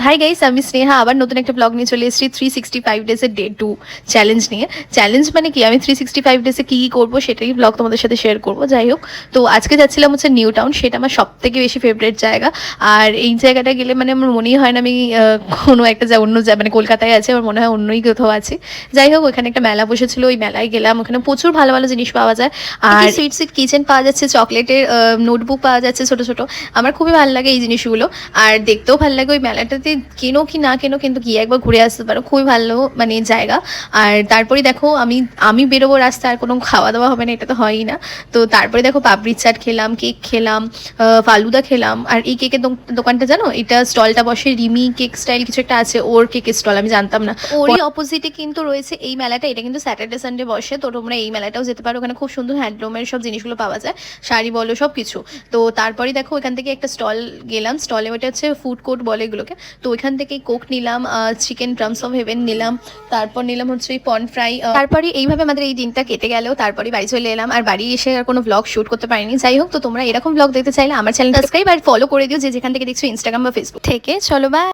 Hi guys, আমি স্নেহা আবার নতুন একটা ব্লগ নিয়ে চলে এসেছি 365 ডেজের ডে 2 চ্যালেঞ্জ নিয়ে। চ্যালেঞ্জ মানে কি, আমি 365 ডেজে কী কী করবো সেটাই ব্লগ তোমাদের সাথে শেয়ার করবো। যাই হোক, তো আজকে যাচ্ছিলাম হচ্ছে নিউ টাউন, সেটা আমার সব থেকে বেশি ফেভারিট জায়গা। আর এই জায়গাটা গেলে মানে আমার মনেই হয় না আমি কোনো একটা মানে কলকাতায় আছে, আমার মনে হয় অন্যই কোথাও আছে। যাই হোক, ওখানে একটা মেলা বসেছিল, ওই মেলায় গেলাম, ওখানে প্রচুর ভালো ভালো জিনিস পাওয়া যায়। আর সুইট সুইট কিচেন পাওয়া যাচ্ছে, চকলেটের নোটবুক পাওয়া যাচ্ছে ছোটো ছোটো। আমার খুবই ভালো লাগে এই জিনিসগুলো, আর দেখতেও ভালো লাগে। ওই মেলাটাতে কেনো কি না কেনো, কিন্তু গিয়ে একবার ঘুরে আসতে পারো, খুবই ভালো মানে জায়গা। আর তারপরে দেখো আমি আমি বেরোবো রাস্তায়, আর কোনো খাওয়া দাওয়া হবে না, এটা তো হয়ই না। তো তারপরে দেখো পাপড়ির চাট খেলাম, কেক খেলাম, ফালুদা খেলাম। আর এই কেকের দোকানটা জানো, এটা স্টলটা বসে রিমি কেক স্টাইল কিছু একটা আছে, ওর কেকের স্টল, আমি জানতাম না। ওরই অপোজিটে কিন্তু রয়েছে এই মেলাটা, এটা কিন্তু স্যাটারডে সানডে বসে। তো তোমরা এই মেলাটাও যেতে পারো, ওখানে খুব সুন্দর হ্যান্ডলুমের সব জিনিসগুলো পাওয়া যায়, শাড়ি বলো সব কিছু। তো তারপরে দেখো ওইখান থেকে একটা স্টল গেলাম, স্টলে ওটা হচ্ছে ফুড কোর্ট বলে এগুলোকে। তো ওইখান থেকে কোক নিলাম, চিকেন ড্রামস অফ হেভেন নিলাম, তারপর নিলাম হচ্ছে ওই পন ফ্রাই। তারপরে এইভাবে আমাদের এই দিনটা কেটে গেলেও তারপরে বাড়ি চলে এলাম। আর বাড়ি এসে আর কোনো ব্লগ শ্যুট করতে পারিনি। যাই হোক, তো তোমরা এরকম ব্লগ দেখতে চাইলে আমার চ্যানেল সাবস্ক্রাইব আর ফলো করে দিও, যে যেখান থেকে দেখছো, ইনস্টাগ্রাম বা ফেসবুক থেকে। চলো বাই।